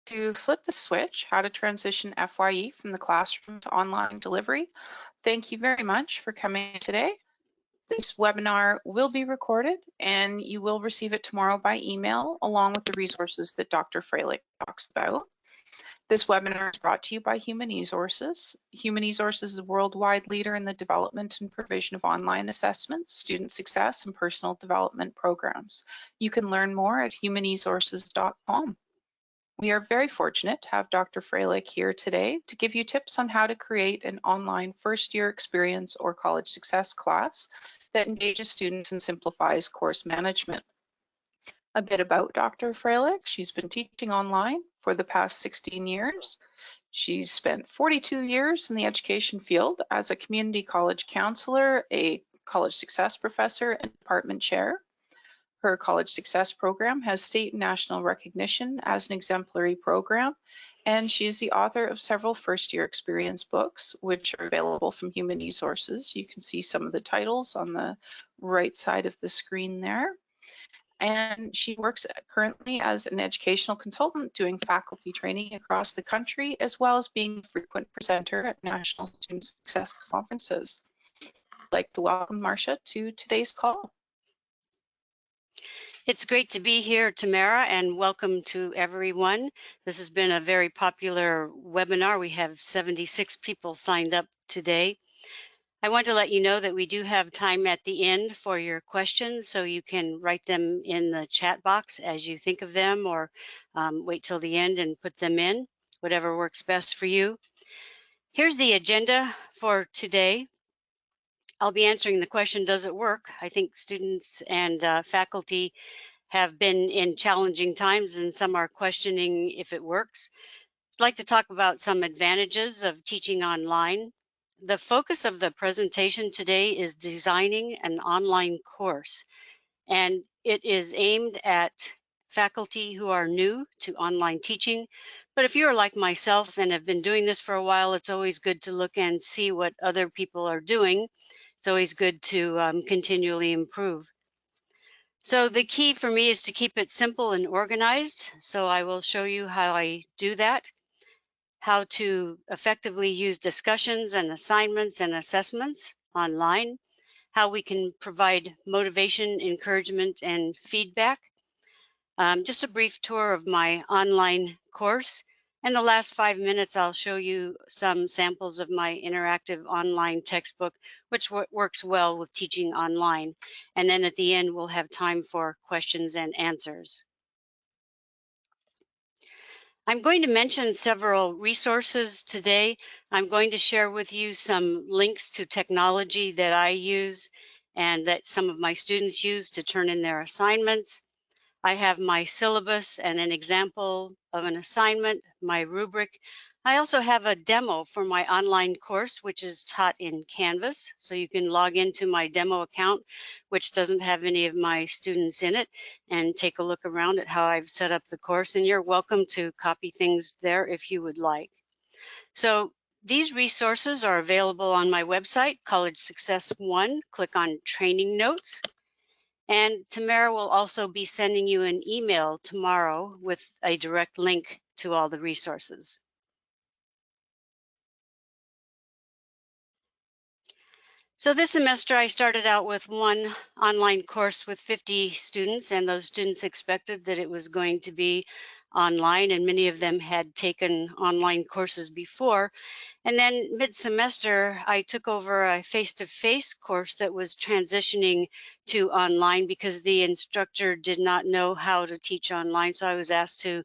to flip the switch, how to transition FYE from the classroom to online delivery. Thank you very much for coming today. This webinar will be recorded and you will receive it tomorrow by email along with the resources that Dr. Fralick talks about. This webinar is brought to you by Human Resources. Human Resources is a worldwide leader in the development and provision of online assessments, student success, and personal development programs. You can learn more at humanresources.com. We are very fortunate to have Dr. Fralick here today to give you tips on how to create an online first-year experience or college success class that engages students and simplifies course management. A bit about Dr. Fralick. She's been teaching online for the past 16 years. She's spent 42 years in the education field as a community college counselor, a college success professor, and department chair. Her college success program has state and national recognition as an exemplary program, and she is the author of several first-year experience books, which are available from Human Resources. You can see some of the titles on the right side of the screen there. And she works currently as an educational consultant doing faculty training across the country, as well as being a frequent presenter at national student success conferences. I'd like to welcome Marsha to today's call. It's great to be here, Tamara, and welcome to everyone. This has been a very popular webinar. We have 76 people signed up today. I want to let you know that we do have time at the end for your questions, so you can write them in the chat box as you think of them, or wait till the end and put them in, whatever works best for you. Here's the agenda for today. I'll be answering the question, does it work? I think students and faculty have been in challenging times, and some are questioning if it works. I'd like to talk about some advantages of teaching online. The focus of the presentation today is designing an online course, and it is aimed at faculty who are new to online teaching. But if you're like myself and have been doing this for a while, it's always good to look and see what other people are doing. It's always good to continually improve. So the key for me is to keep it simple and organized. So I will show you how I do that, how to effectively use discussions and assignments and assessments online, how we can provide motivation, encouragement, and feedback. Just a brief tour of my online course. In the last 5 minutes, I'll show you some samples of my interactive online textbook, which works well with teaching online. And then at the end, we'll have time for questions and answers. I'm going to mention several resources today. I'm going to share with you some links to technology that I use and that some of my students use to turn in their assignments. I have my syllabus and an example of an assignment, my rubric. I also have a demo for my online course, which is taught in Canvas. So you can log into my demo account, which doesn't have any of my students in it, and take a look around at how I've set up the course. And you're welcome to copy things there if you would like. So these resources are available on my website, College Success One. Click on Training Notes. And Tamara will also be sending you an email tomorrow with a direct link to all the resources. So this semester, I started out with one online course with 50 students, and those students expected that it was going to be online, and many of them had taken online courses before. And then mid-semester, I took over a face-to-face course that was transitioning to online because the instructor did not know how to teach online, so I was asked to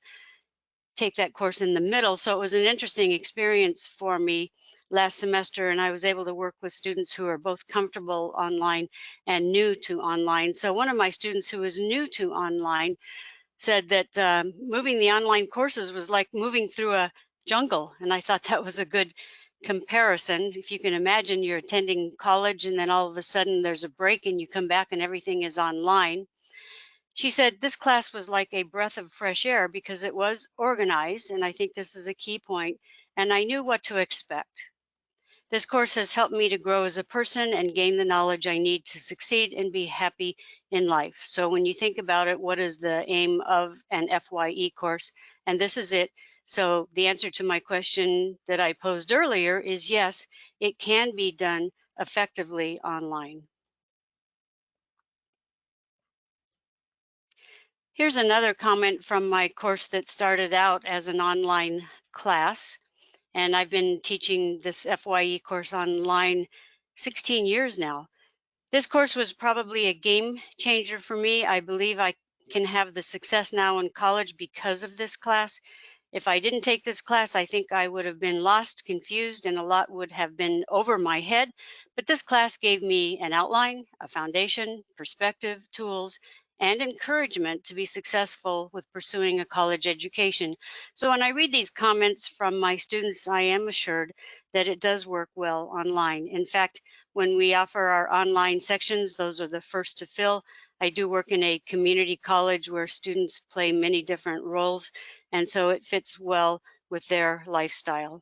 take that course in the middle. So it was an interesting experience for me last semester, and I was able to work with students who are both comfortable online and new to online. So one of my students who was new to online said that moving the online courses was like moving through a jungle, and I thought that was a good comparison. If you can imagine, you're attending college and then all of a sudden there's a break and you come back and everything is online. She said this class was like a breath of fresh air because it was organized, and I think this is a key point, and I knew what to expect. This course has helped me to grow as a person and gain the knowledge I need to succeed and be happy in life. So when you think about it, what is the aim of an FYE course? and this is it. So the answer to my question that I posed earlier is yes, it can be done effectively online. Here's another comment from my course that started out as an online class, and I've been teaching this FYE course online 16 years now. This course was probably a game changer for me. I believe I can have the success now in college because of this class. If I didn't take this class, I think I would have been lost, confused, and a lot would have been over my head. But this class gave me an outline, a foundation, perspective, tools, and encouragement to be successful with pursuing a college education. So when I read these comments from my students, I am assured that it does work well online. In fact, when we offer our online sections, those are the first to fill. I do work in a community college where students play many different roles, and so it fits well with their lifestyle.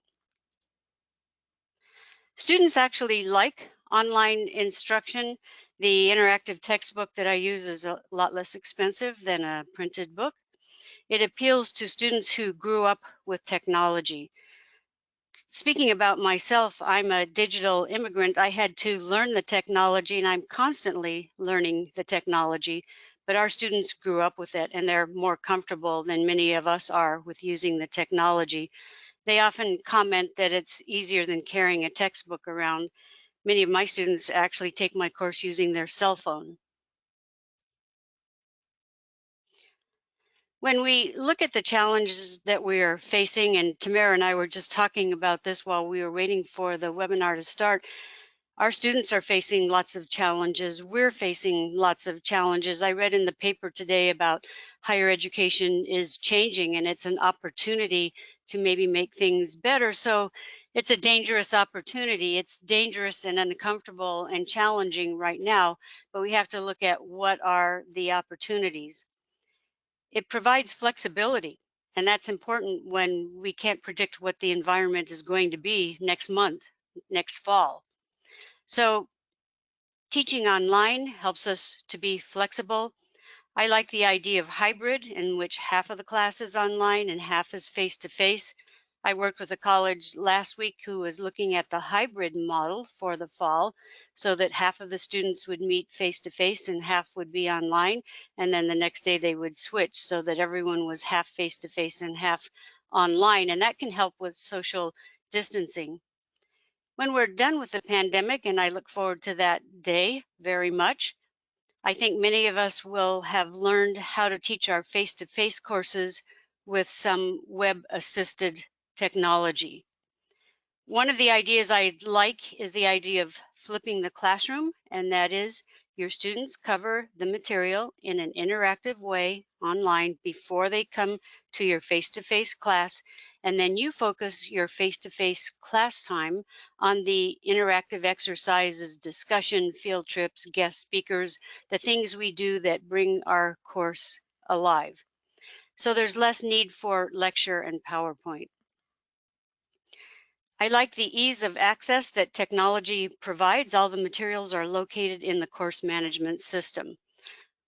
Students actually like online instruction. The interactive textbook that I use is a lot less expensive than a printed book. It appeals to students who grew up with technology. Speaking about myself, I'm a digital immigrant. I had to learn the technology, and I'm constantly learning the technology, but our students grew up with it, and they're more comfortable than many of us are with using the technology. They often comment that it's easier than carrying a textbook around. Many of my students actually take my course using their cell phone. When we look at the challenges that we are facing, and Tamara and I were just talking about this while we were waiting for the webinar to start, our students are facing lots of challenges. We're facing lots of challenges. I read in the paper today about higher education is changing, and it's an opportunity to maybe make things better. So it's a dangerous opportunity. It's dangerous and uncomfortable and challenging right now, but we have to look at what are the opportunities. It provides flexibility, and that's important when we can't predict what the environment is going to be next month, next fall. So teaching online helps us to be flexible. I like the idea of hybrid, in which half of the class is online and half is face-to-face. I worked with a college last week who was looking at the hybrid model for the fall, so that half of the students would meet face-to-face and half would be online, and then the next day they would switch so that everyone was half face-to-face and half online, and that can help with social distancing. When we're done with the pandemic, and I look forward to that day very much, I think many of us will have learned how to teach our face-to-face courses with some web-assisted technology. One of the ideas I like is the idea of flipping the classroom, and that is your students cover the material in an interactive way online before they come to your face-to-face class, and then you focus your face-to-face class time on the interactive exercises, discussion, field trips, guest speakers, the things we do that bring our course alive. So there's less need for lecture and PowerPoint. I like the ease of access that technology provides. All the materials are located in the course management system.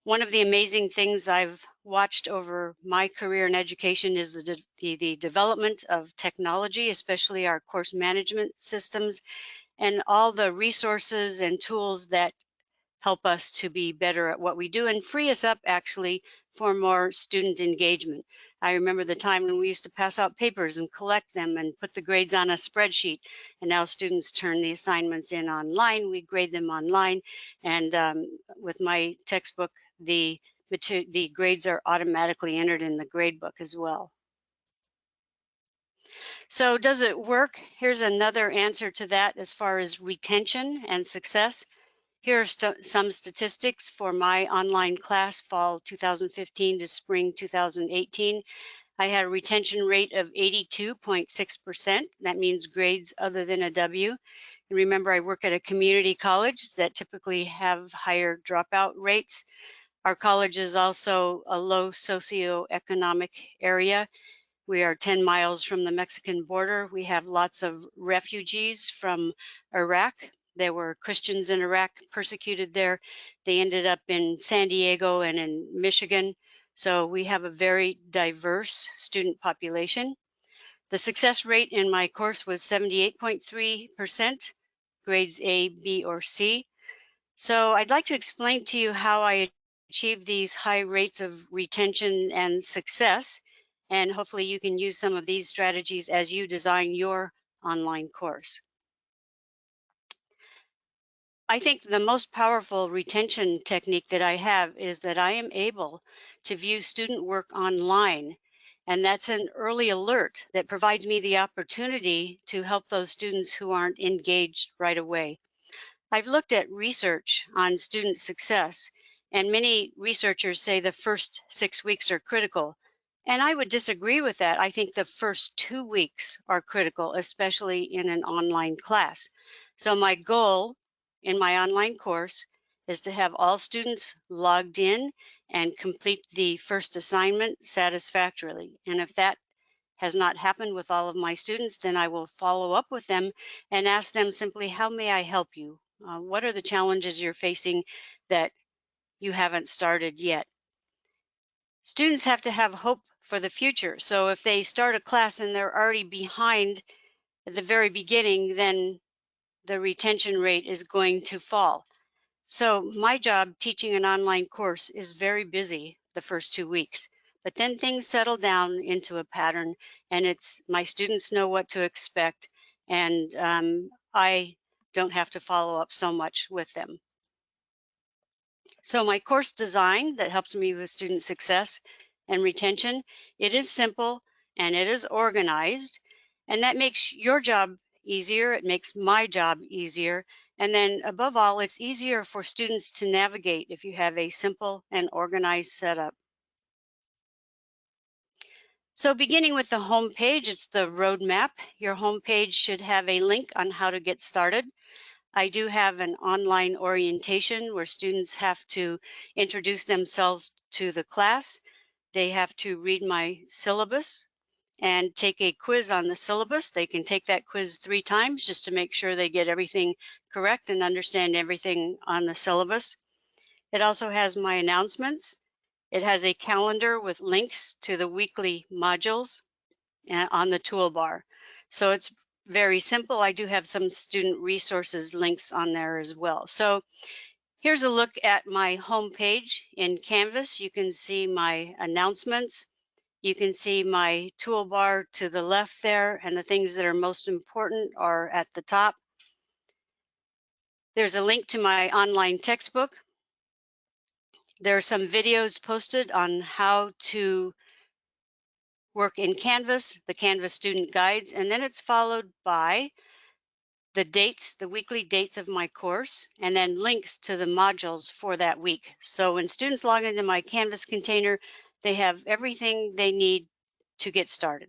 One of the amazing things I've watched over my career in education is the development of technology, especially our course management systems, and all the resources and tools that help us to be better at what we do and free us up actually for more student engagement. I remember the time when we used to pass out papers and collect them and put the grades on a spreadsheet, and now students turn the assignments in online. We grade them online, and with my textbook, the grades are automatically entered in the grade book as well. So does it work? Here's another answer to that as far as retention and success. Here are some statistics for my online class, fall 2015 to spring 2018. I had a retention rate of 82.6%. That means grades other than a W. And remember, I work at a community college that typically have higher dropout rates. Our college is also a low socioeconomic area. We are 10 miles from the Mexican border. We have lots of refugees from Iraq. There were Christians in Iraq persecuted there. They ended up in San Diego and in Michigan. So we have a very diverse student population. The success rate in my course was 78.3%, grades A, B, or C. So I'd like to explain to you how I achieve these high rates of retention and success, and hopefully you can use some of these strategies as you design your online course. I think the most powerful retention technique that I have is that I am able to view student work online. And that's an early alert that provides me the opportunity to help those students who aren't engaged right away. I've looked at research on student success, and many researchers say the first 6 weeks are critical. And I would disagree with that. I think the first 2 weeks are critical, especially in an online class. So my goal in my online course is to have all students logged in and complete the first assignment satisfactorily. And if that has not happened with all of my students, then I will follow up with them and ask them simply, how may I help you? What are the challenges you're facing that you haven't started yet? Students have to have hope for the future. So if they start a class and they're already behind at the very beginning, then the retention rate is going to fall. So my job teaching an online course is very busy the first 2 weeks, but then things settle down into a pattern, and it's my students know what to expect, and I don't have to follow up so much with them. So my course design that helps me with student success and retention, it is simple and it is organized, and that makes your job easier. It makes my job easier. And then above all, it's easier for students to navigate if you have a simple and organized setup. So beginning with the home page, it's the roadmap. Your home page should have a link on how to get started. I do have an online orientation where students have to introduce themselves to the class. They have to read my syllabus and take a quiz on the syllabus. They can take that quiz 3 times just to make sure they get everything correct and understand everything on the syllabus. It also has my announcements. It has a calendar with links to the weekly modules on the toolbar. So it's very simple. I do have some student resources links on there as well. So here's a look at my home page in Canvas. You can see my announcements. You can see my toolbar to the left there, and the things that are most important are at the top. There's a link to my online textbook. There are some videos posted on how to work in Canvas, the Canvas student guides, and then it's followed by the dates, the weekly dates of my course, and then links to the modules for that week. So when students log into my Canvas container, they have everything they need to get started.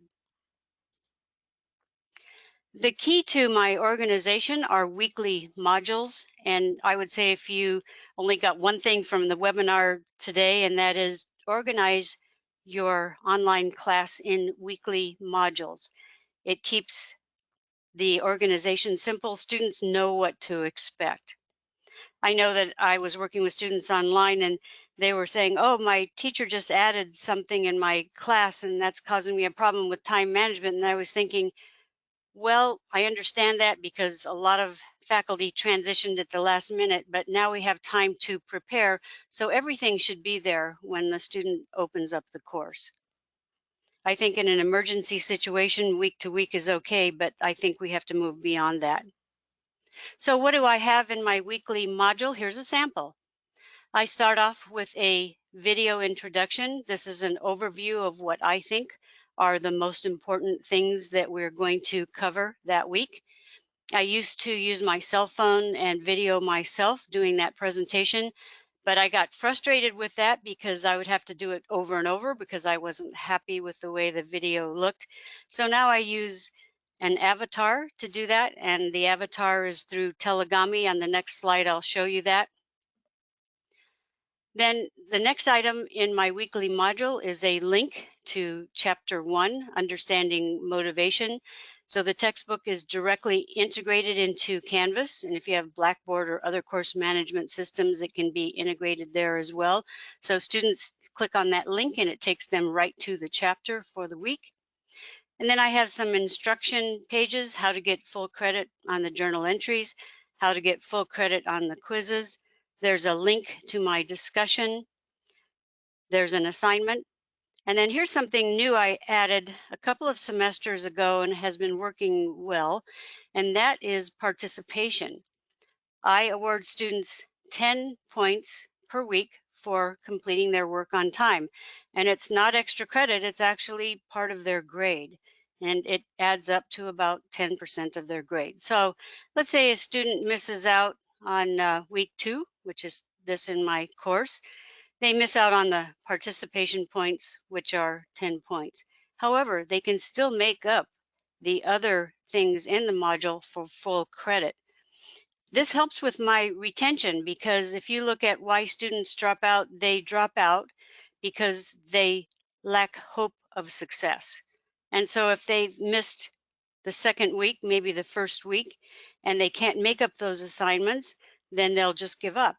The key to my organization are weekly modules. And I would say if you only got one thing from the webinar today, and that is organize your online class in weekly modules. It keeps the organization simple. Students know what to expect. I know that I was working with students online and they were saying, oh, my teacher just added something in my class and that's causing me a problem with time management. And I was thinking, well, I understand that because a lot of faculty transitioned at the last minute, but now we have time to prepare. So everything should be there when the student opens up the course. I think in an emergency situation, week to week is okay, but I think we have to move beyond that. So what do I have in my weekly module? Here's a sample. I start off with a video introduction. This is an overview of what I think are the most important things that we're going to cover that week. I used to use my cell phone and video myself doing that presentation, but I got frustrated with that because I would have to do it over and over because I wasn't happy with the way the video looked. So now I use an avatar to do that, and the avatar is through Telegami. On the next slide, I'll show you that. Then the next item in my weekly module is a link to Chapter 1, Understanding Motivation. So the textbook is directly integrated into Canvas, and if you have Blackboard or other course management systems, it can be integrated there as well. So students click on that link and it takes them right to the chapter for the week. And then I have some instruction pages, how to get full credit on the journal entries, how to get full credit on the quizzes. There's a link to my discussion. There's an assignment. And then here's something new I added a couple of semesters ago and has been working well, and that is participation. I award students 10 points per week for completing their work on time. And it's not extra credit, it's actually part of their grade. And it adds up to about 10% of their grade. So let's say a student misses out on week 2, which is this in my course. They miss out on the participation points, which are 10 points. However, they can still make up the other things in the module for full credit. This helps with my retention because if you look at why students drop out, they drop out because they lack hope of success. And so if they've missed the second week, maybe the first week, and they can't make up those assignments, then they'll just give up.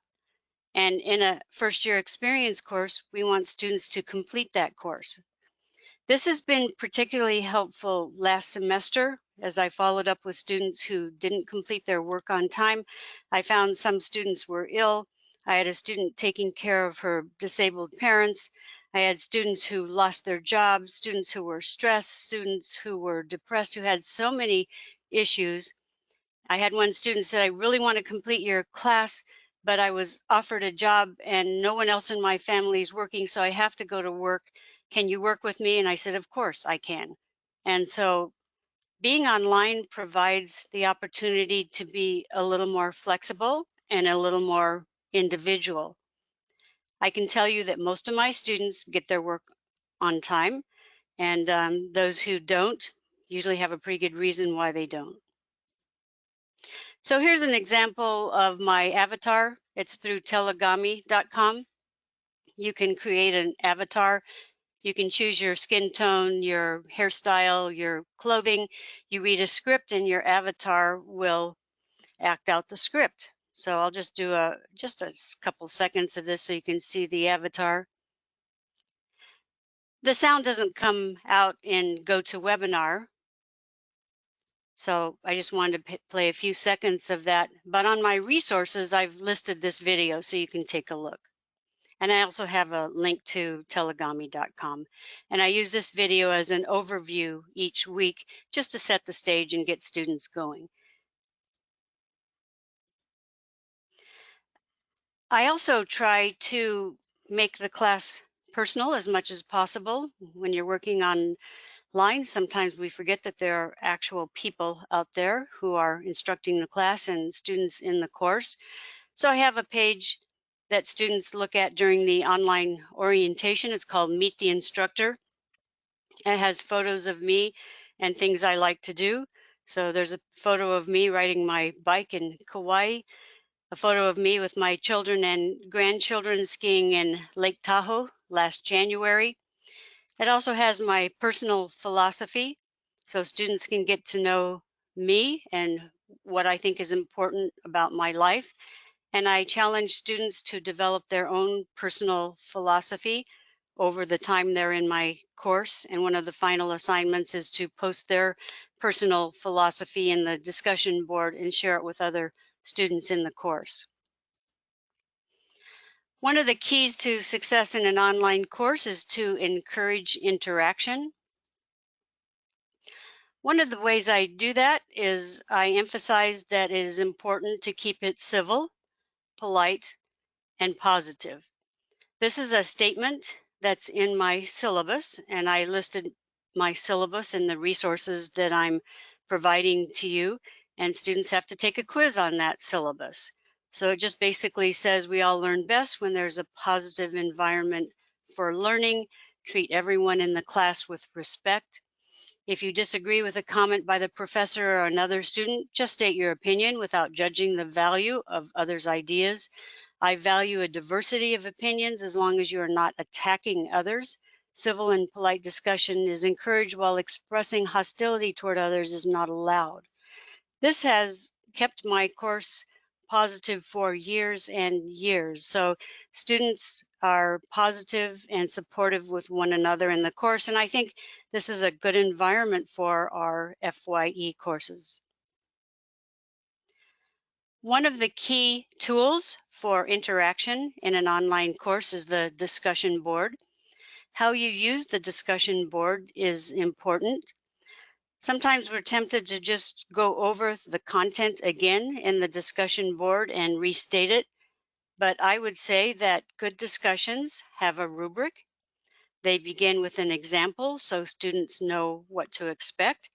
And in a first year experience course, we want students to complete that course. This has been particularly helpful last semester as I followed up with students who didn't complete their work on time. I found some students were ill. I had a student taking care of her disabled parents. I had students who lost their jobs, students who were stressed, students who were depressed, who had so many issues. I had one student said, I really want to complete your class, but I was offered a job and no one else in my family is working, so I have to go to work. Can you work with me? And I said, of course I can. And so being online provides the opportunity to be a little more flexible and a little more individual. I can tell you that most of my students get their work on time, and those who don't usually have a pretty good reason why they don't. So here's an example of my avatar. It's through telegami.com. You can create an avatar. You can choose your skin tone, your hairstyle, your clothing. You read a script and your avatar will act out the script. So I'll just do just a couple seconds of this so you can see the avatar. The sound doesn't come out in GoToWebinar, so I just wanted to play a few seconds of that. But on my resources, I've listed this video so you can take a look. And I also have a link to telegami.com. And I use this video as an overview each week just to set the stage and get students going. I also try to make the class personal as much as possible. When you're working on lines, sometimes we forget that there are actual people out there who are instructing the class and students in the course. So I have a page that students look at during the online orientation. It's called Meet the Instructor. It has photos of me and things I like to do. So there's a photo of me riding my bike in Kauai, a photo of me with my children and grandchildren skiing in Lake Tahoe last January. It also has my personal philosophy, so students can get to know me and what I think is important about my life. And I challenge students to develop their own personal philosophy over the time they're in my course. And one of the final assignments is to post their personal philosophy in the discussion board and share it with other students in the course. One of the keys to success in an online course is to encourage interaction. One of the ways I do that is I emphasize that it is important to keep it civil, polite, and positive. This is a statement that's in my syllabus, and I listed my syllabus and the resources that I'm providing to you, and students have to take a quiz on that syllabus. So it just basically says we all learn best when there's a positive environment for learning, treat everyone in the class with respect. If you disagree with a comment by the professor or another student, just state your opinion without judging the value of others' ideas. I value a diversity of opinions as long as you are not attacking others. Civil and polite discussion is encouraged while expressing hostility toward others is not allowed. This has kept my course positive for years and years. So students are positive and supportive with one another in the course, and I think this is a good environment for our FYE courses. One of the key tools for interaction in an online course is the discussion board. How you use the discussion board is important. Sometimes we're tempted to just go over the content again in the discussion board and restate it, but I would say that good discussions have a rubric. They begin with an example so students know what to expect.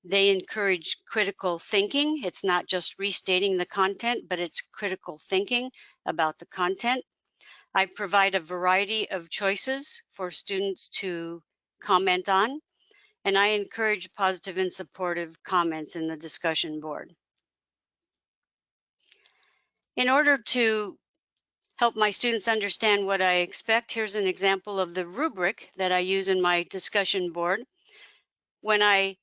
They encourage critical thinking. It's not just restating the content, but it's critical thinking about the content. I provide a variety of choices for students to comment on, and I encourage positive and supportive comments in the discussion board. In order to help my students understand what I expect, here's an example of the rubric that I use in my discussion board. When I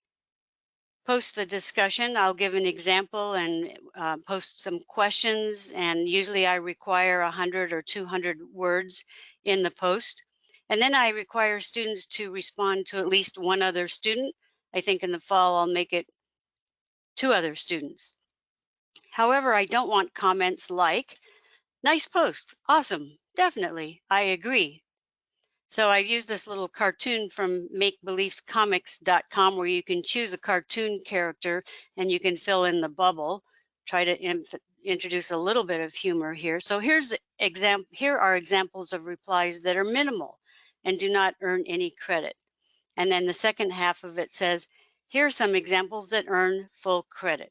post the discussion, I'll give an example and post some questions, and usually I require 100 or 200 words in the post. And then I require students to respond to at least one other student. I think in the fall I'll make it 2 other students. However, I don't want comments like, "Nice post, awesome, definitely, I agree." So I use this little cartoon from makebeliefscomics.com where you can choose a cartoon character and you can fill in the bubble. Try to introduce a little bit of humor here. So here are examples of replies that are minimal and do not earn any credit. And then the second half of it says, here are some examples that earn full credit.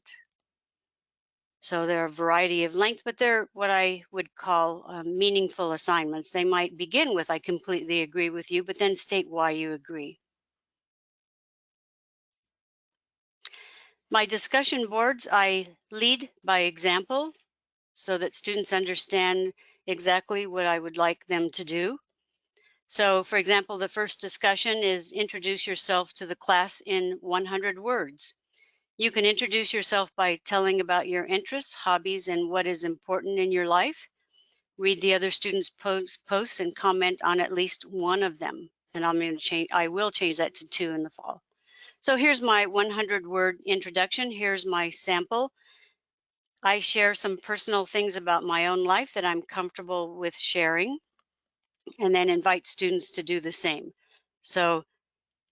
So they're a variety of length, but they're what I would call meaningful assignments. They might begin with, "I completely agree with you," but then state why you agree. My discussion boards, I lead by example so that students understand exactly what I would like them to do. So for example, the first discussion is introduce yourself to the class in 100 words. You can introduce yourself by telling about your interests, hobbies, and what is important in your life. Read the other students' posts and comment on at least one of them. And I will change that to 2 in the fall. So here's my 100-word introduction. Here's my sample. I share some personal things about my own life that I'm comfortable with sharing, and then invite students to do the same. So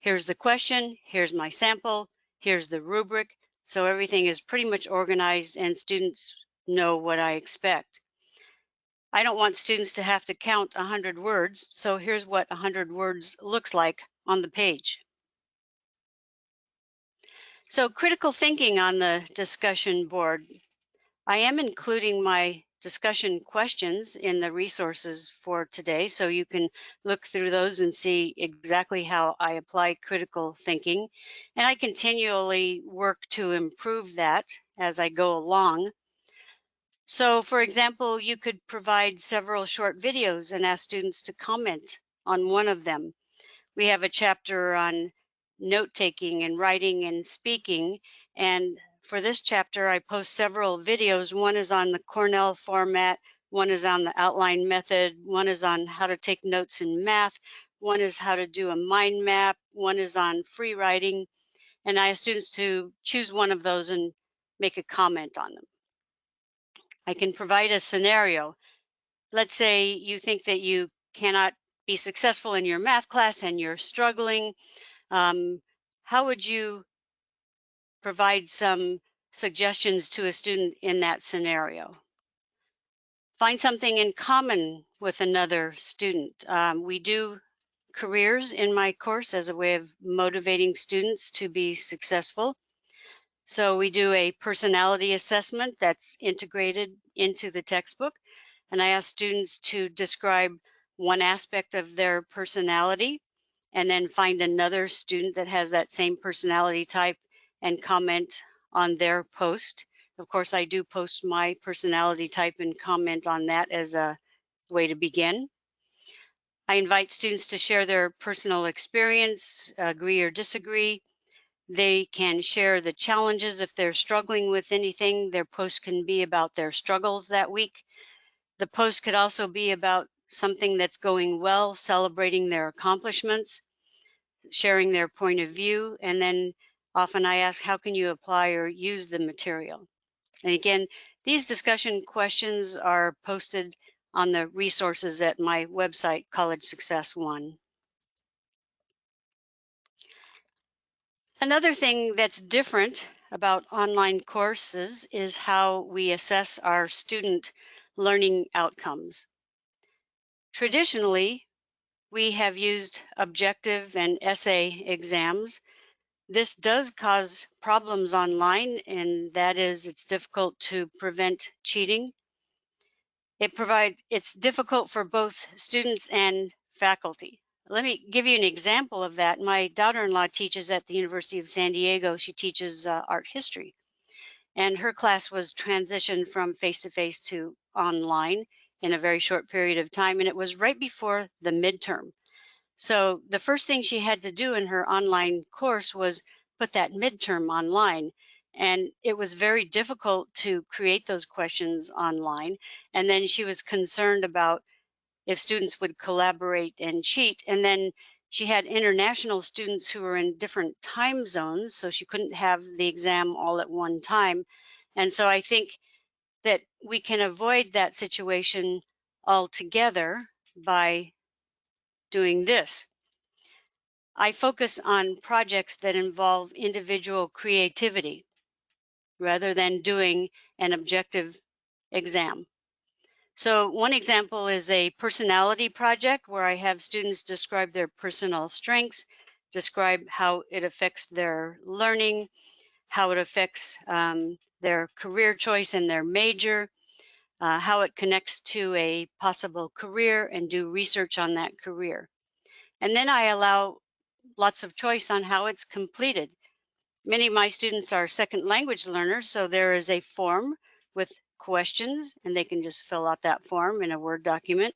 here's the question, here's my sample, here's the rubric. So everything is pretty much organized and students know what I expect. I don't want students to have to count 100 words, so here's what 100 words looks like on the page. So critical thinking on the discussion board. I am including my discussion questions in the resources for today, so you can look through those and see exactly how I apply critical thinking. And I continually work to improve that as I go along. So for example, you could provide several short videos and ask students to comment on one of them. We have a chapter on note-taking and writing and speaking. And for this chapter, I post several videos. One is on the Cornell format, one is on the outline method, one is on how to take notes in math, one is how to do a mind map, one is on free writing. And I ask students to choose one of those and make a comment on them. I can provide a scenario. Let's say you think that you cannot be successful in your math class and you're struggling. How would you provide some suggestions to a student in that scenario? Find something in common with another student. We do careers in my course as a way of motivating students to be successful. So we do a personality assessment that's integrated into the textbook. And I ask students to describe one aspect of their personality and then find another student that has that same personality type and comment on their post. Of course, I do post my personality type and comment on that as a way to begin. I invite students to share their personal experience, agree or disagree. They can share the challenges if they're struggling with anything. Their post can be about their struggles that week. The post could also be about something that's going well, celebrating their accomplishments, sharing their point of view. And then often I ask, how can you apply or use the material? And again, these discussion questions are posted on the resources at my website, College Success One. Another thing that's different about online courses is how we assess our student learning outcomes. Traditionally, we have used objective and essay exams. This does cause problems online, and that is it's difficult to prevent cheating. It's difficult for both students and faculty. Let me give you an example of that. My daughter-in-law teaches at the University of San Diego. She teaches art history, and her class was transitioned from face-to-face to online in a very short period of time, and it was right before the midterm. So the first thing she had to do in her online course was put that midterm online. And it was very difficult to create those questions online. And then she was concerned about if students would collaborate and cheat. And then she had international students who were in different time zones, so she couldn't have the exam all at one time. And so I think that we can avoid that situation altogether by doing this. I focus on projects that involve individual creativity rather than doing an objective exam. So one example is a personality project where I have students describe their personal strengths, describe how it affects their learning, how it affects their career choice and their major, how it connects to a possible career, and do research on that career. And then I allow lots of choice on how it's completed. Many of my students are second language learners, so there is a form with questions, and they can just fill out that form in a Word document.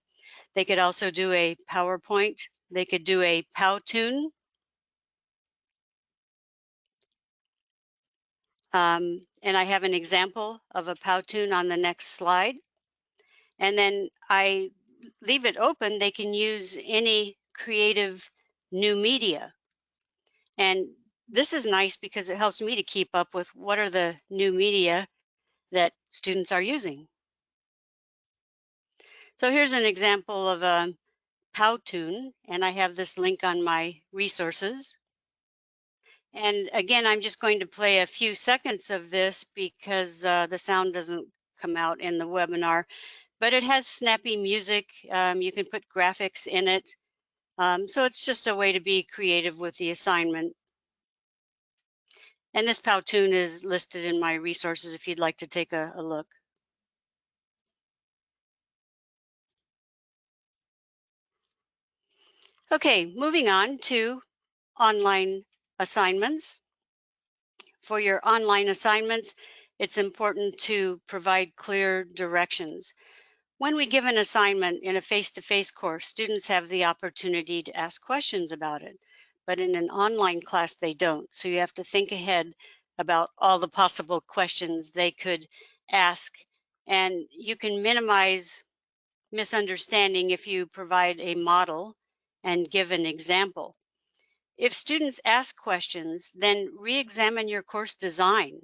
They could also do a PowerPoint. They could do a Powtoon. And I have an example of a Powtoon on the next slide. And then I leave it open. They can use any creative new media. And this is nice because it helps me to keep up with what are the new media that students are using. So here's an example of a Powtoon, and I have this link on my resources. And again, I'm just going to play a few seconds of this because the sound doesn't come out in the webinar, but it has snappy music. You can put graphics in it. So it's just a way to be creative with the assignment. And this Powtoon is listed in my resources if you'd like to take a look. Okay, moving on to online assignments. For your online assignments, it's important to provide clear directions. When we give an assignment in a face-to-face course, students have the opportunity to ask questions about it, but in an online class, they don't. So you have to think ahead about all the possible questions they could ask, and you can minimize misunderstanding if you provide a model and give an example. If students ask questions, then re-examine your course design.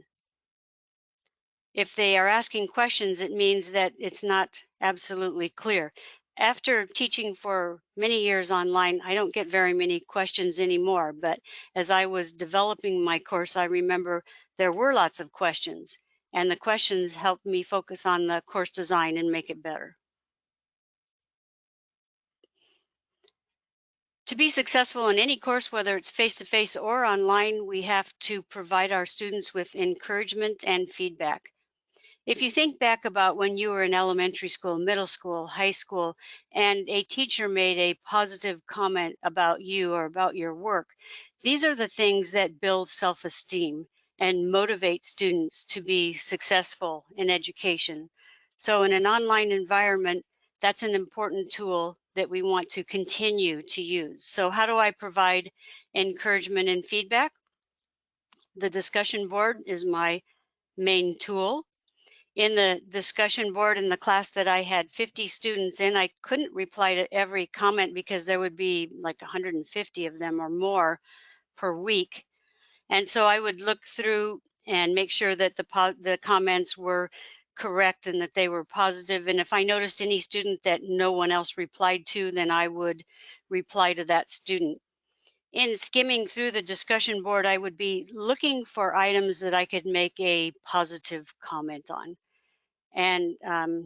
If they are asking questions, it means that it's not absolutely clear. After teaching for many years online, I don't get very many questions anymore, but as I was developing my course, I remember there were lots of questions, and the questions helped me focus on the course design and make it better. To be successful in any course, whether it's face-to-face or online, we have to provide our students with encouragement and feedback. If you think back about when you were in elementary school, middle school, high school, and a teacher made a positive comment about you or about your work, these are the things that build self-esteem and motivate students to be successful in education. So in an online environment, that's an important tool that we want to continue to use. So how do I provide encouragement and feedback? The discussion board is my main tool. In the discussion board in the class that I had 50 students in, I couldn't reply to every comment because there would be like 150 of them or more per week. And so I would look through and make sure that the comments were correct and that they were positive. And if I noticed any student that no one else replied to, then I would reply to that student. In skimming through the discussion board, I would be looking for items that I could make a positive comment on. And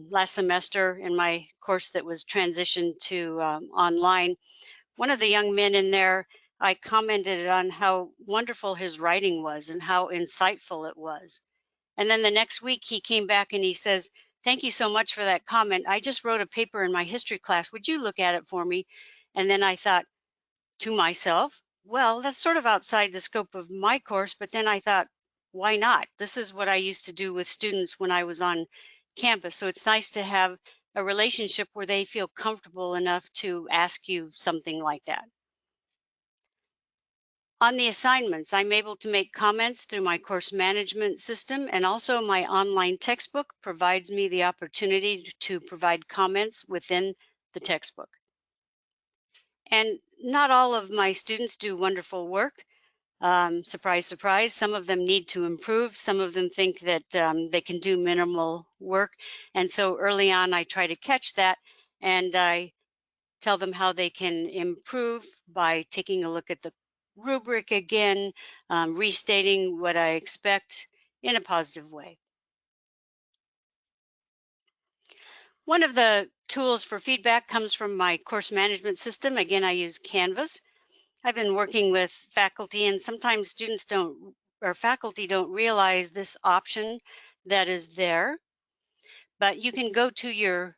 last semester in my course that was transitioned to online, one of the young men in there, I commented on how wonderful his writing was and how insightful it was. And then the next week he came back and he says, "Thank you so much for that comment. I just wrote a paper in my history class. Would you look at it for me?" And then I thought to myself, well, that's sort of outside the scope of my course. But then I thought, why not? This is what I used to do with students when I was on campus. So it's nice to have a relationship where they feel comfortable enough to ask you something like that. On the assignments, I'm able to make comments through my course management system, and also my online textbook provides me the opportunity to provide comments within the textbook. And not all of my students do wonderful work. Surprise, surprise, some of them need to improve. Some of them think that they can do minimal work. And so early on, I try to catch that, and I tell them how they can improve by taking a look at the rubric again, restating what I expect in a positive way. One of the tools for feedback comes from my course management system. Again, I use Canvas. I've been working with faculty, and sometimes students don't, or faculty don't realize this option that is there. But you can go to your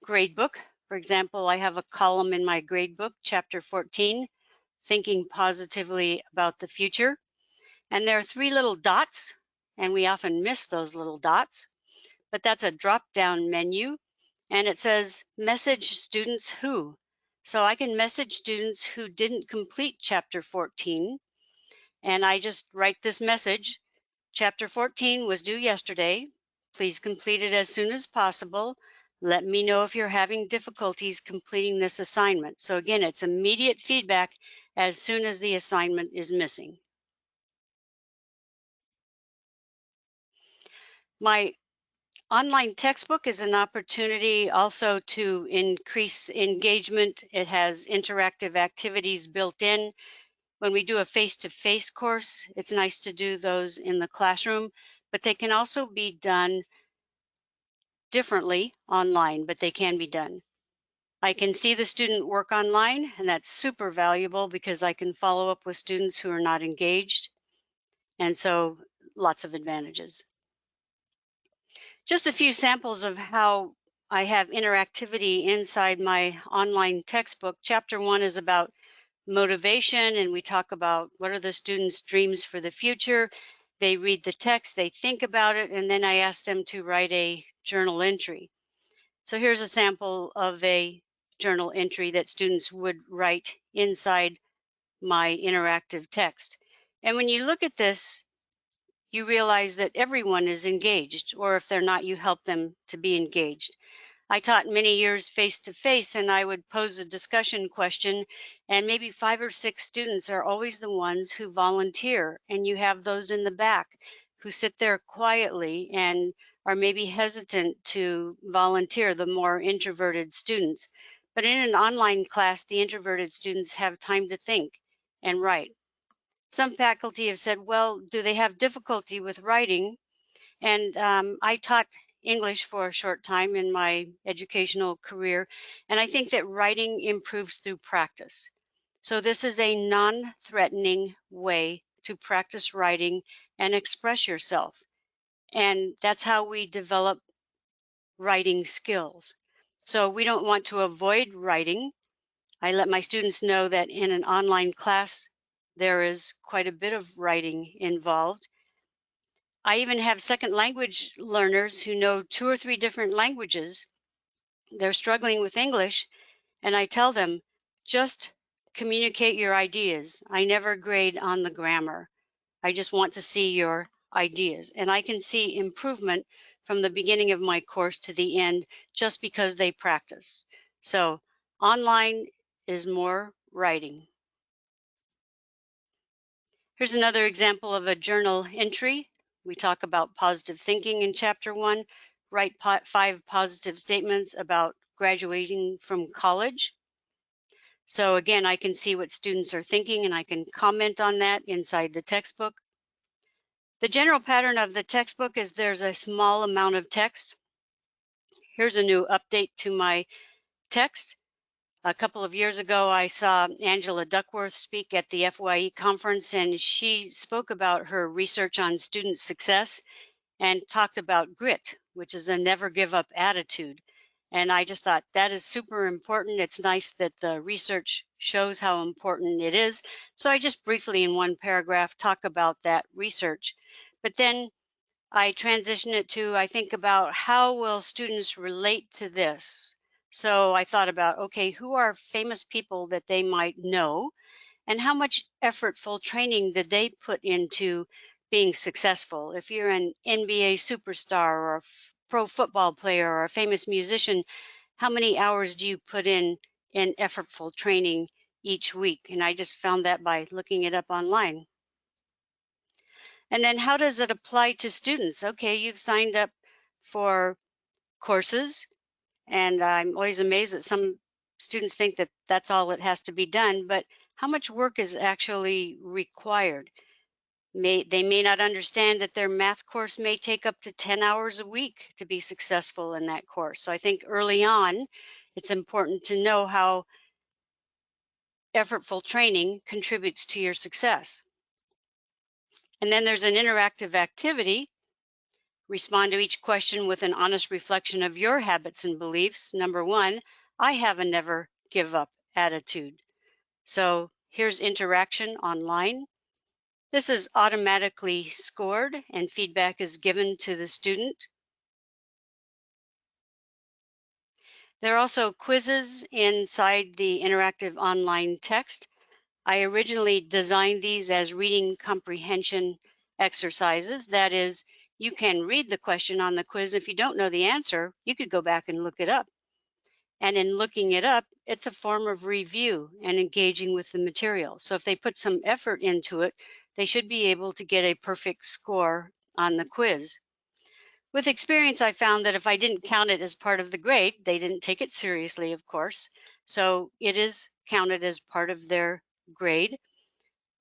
gradebook. For example, I have a column in my gradebook, chapter 14, thinking positively about the future. And there are 3 little dots, and we often miss those little dots, but that's a drop-down menu, and it says message students who. So I can message students who didn't complete chapter 14, and I just write this message. Chapter 14 was due yesterday. Please complete it as soon as possible. Let me know if you're having difficulties completing this assignment. So again, it's immediate feedback as soon as the assignment is missing. My online textbook is an opportunity also to increase engagement. It has interactive activities built in. When we do a face-to-face course, it's nice to do those in the classroom, but they can also be done differently online, but they can be done. I can see the student work online, and that's super valuable because I can follow up with students who are not engaged. And so lots of advantages. Just a few samples of how I have interactivity inside my online textbook. Chapter 1 is about motivation, and we talk about what are the students' dreams for the future. They read the text, they think about it, and then I ask them to write a journal entry. So here's a sample of a journal entry that students would write inside my interactive text. And when you look at this, you realize that everyone is engaged, or if they're not, you help them to be engaged. I taught many years face-to-face, and I would pose a discussion question, and maybe 5 or 6 students are always the ones who volunteer, and you have those in the back who sit there quietly and are maybe hesitant to volunteer, the more introverted students. But in an online class, the introverted students have time to think and write. Some faculty have said, well, do they have difficulty with writing? And I taught English for a short time in my educational career, and I think that writing improves through practice. So this is a non-threatening way to practice writing and express yourself. And that's how we develop writing skills. So we don't want to avoid writing. I let my students know that in an online class, there is quite a bit of writing involved. I even have second language learners who know 2 or 3 different languages. They're struggling with English, And I tell them, just communicate your ideas. I never grade on the grammar. I just want to see your ideas. And I can see improvement from the beginning of my course to the end just because they practice. So online is more writing. Here's another example of a journal entry. We talk about positive thinking in chapter 1. Write 5 positive statements about graduating from college. So again, I can see what students are thinking and I can comment on that inside the textbook. The general pattern of the textbook is there's a small amount of text. Here's a new update to my text. A couple of years ago, I saw Angela Duckworth speak at the FYE conference, and she spoke about her research on student success and talked about grit, which is a never give up attitude. And I just thought that is super important. It's nice that the research shows how important it is. So I just briefly in one paragraph talk about that research. But then I transition it to, I think about how will students relate to this? So I thought about, okay, who are famous people that they might know and how much effortful training did they put into being successful? If you're an NBA superstar or a pro football player or a famous musician, how many hours do you put in effortful training each week? And I just found that by looking it up online. And then how does it apply to students? Okay, you've signed up for courses, and I'm always amazed that some students think that that's all that has to be done, but how much work is actually required? They may not understand that their math course may take up to 10 hours a week to be successful in that course. So I think early on, it's important to know how effortful training contributes to your success. And then there's an interactive activity. Respond to each question with an honest reflection of your habits and beliefs. Number 1, I have a never give up attitude. So here's interaction online. This is automatically scored and feedback is given to the student. There are also quizzes inside the interactive online text. I originally designed these as reading comprehension exercises. That is, you can read the question on the quiz. If you don't know the answer, you could go back and look it up. And in looking it up, it's a form of review and engaging with the material. So if they put some effort into it, they should be able to get a perfect score on the quiz. With experience, I found that if I didn't count it as part of the grade, they didn't take it seriously, of course. So it is counted as part of their grade.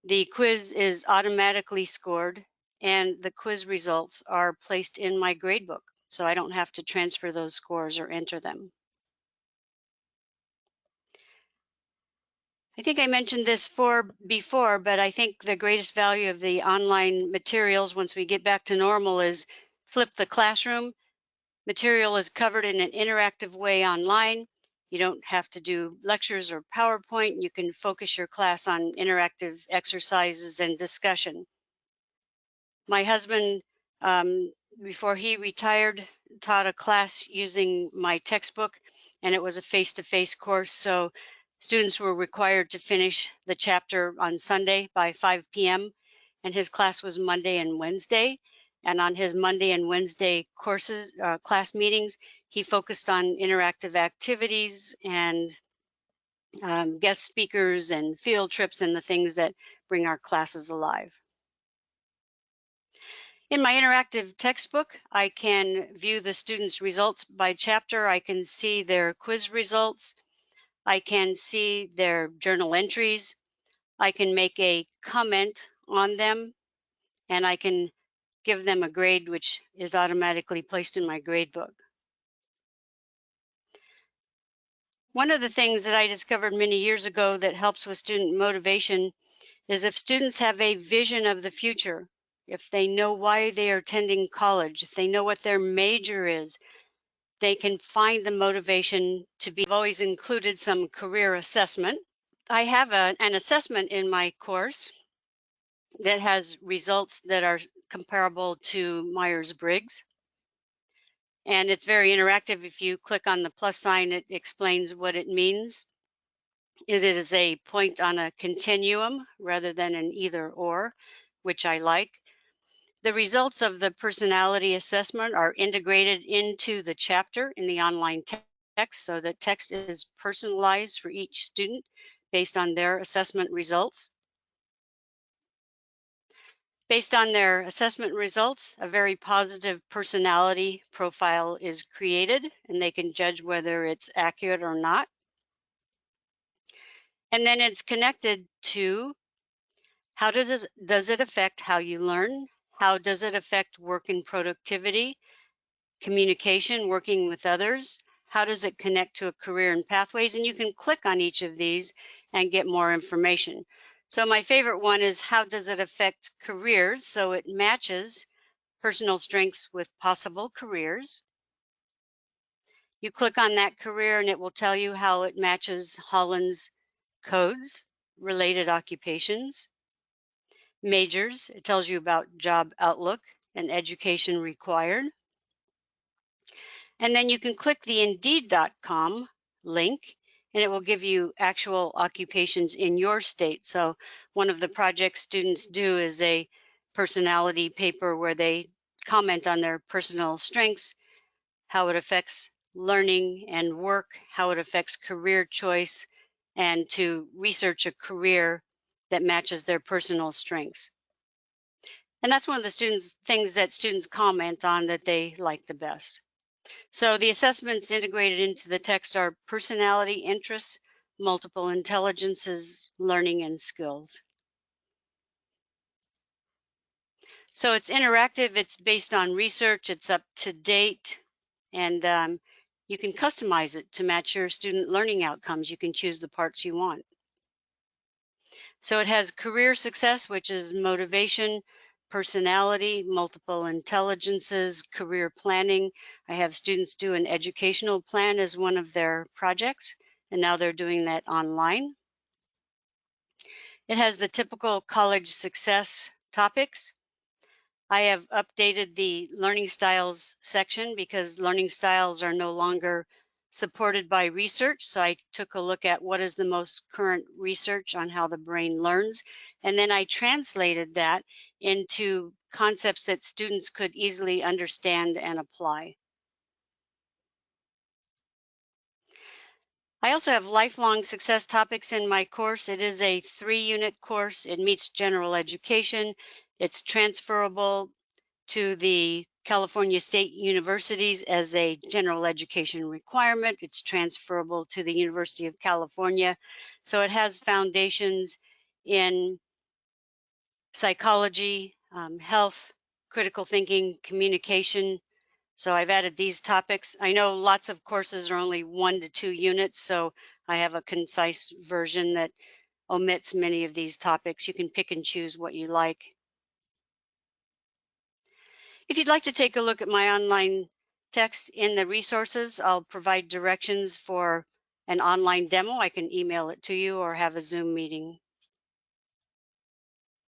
The quiz is automatically scored and the quiz results are placed in my gradebook. So I don't have to transfer those scores or enter them. I think I mentioned this before, but I think the greatest value of the online materials once we get back to normal is flip the classroom. Material is covered in an interactive way online. You don't have to do lectures or PowerPoint. You can focus your class on interactive exercises and discussion. My husband, before he retired, taught a class using my textbook, and it was a face-to-face course. So students were required to finish the chapter on Sunday by 5 p.m. and his class was Monday and Wednesday. And on his Monday and Wednesday class meetings, he focused on interactive activities and guest speakers and field trips and the things that bring our classes alive. In my interactive textbook, I can view the students' results by chapter. I can see their quiz results. I can see their journal entries. I can make a comment on them, and I can give them a grade, which is automatically placed in my grade book. One of the things that I discovered many years ago that helps with student motivation is if students have a vision of the future, if they know why they are attending college, if they know what their major is, they can find the motivation to be. I've always included some career assessment. I have an assessment in my course that has results that are comparable to Myers-Briggs. And it's very interactive. If you click on the plus sign, it explains what it means. is it is a point on a continuum rather than an either or, which I like. The results of the personality assessment are integrated into the chapter in the online text, so the text is personalized for each student based on their assessment results. Based on their assessment results, a very positive personality profile is created, and they can judge whether it's accurate or not. And then it's connected to how does it affect how you learn? How does it affect work and productivity, communication, working with others? How does it connect to a career and pathways? And you can click on each of these and get more information. So my favorite one is how does it affect careers? So it matches personal strengths with possible careers. You click on that career and it will tell you how it matches Holland's codes, related occupations. Majors, it tells you about job outlook and education required. And then you can click the Indeed.com link and it will give you actual occupations in your state. So one of the projects students do is a personality paper where they comment on their personal strengths, how it affects learning and work, how it affects career choice, and to research a career that matches their personal strengths. And that's one of the things that students comment on that they like the best. So the assessments integrated into the text are personality, interests, multiple intelligences, learning, and skills. So it's interactive, it's based on research, it's up to date, and you can customize it to match your student learning outcomes. You can choose the parts you want. So it has career success, which is motivation, personality, multiple intelligences, career planning. I have students do an educational plan as one of their projects, and now they're doing that online. It has the typical college success topics. I have updated the learning styles section because learning styles are no longer supported by research. So I took a look at what is the most current research on how the brain learns. And then I translated that into concepts that students could easily understand and apply. I also have lifelong success topics in my course. It is a 3-unit course. It meets general education. It's transferable to the California State Universities as a general education requirement. It's transferable to the University of California. So it has foundations in psychology, health, critical thinking, communication. So I've added these topics. I know lots of courses are only 1 to 2 units, so I have a concise version that omits many of these topics. You can pick and choose what you like. If you'd like to take a look at my online text in the resources, I'll provide directions for an online demo. I can email it to you or have a Zoom meeting.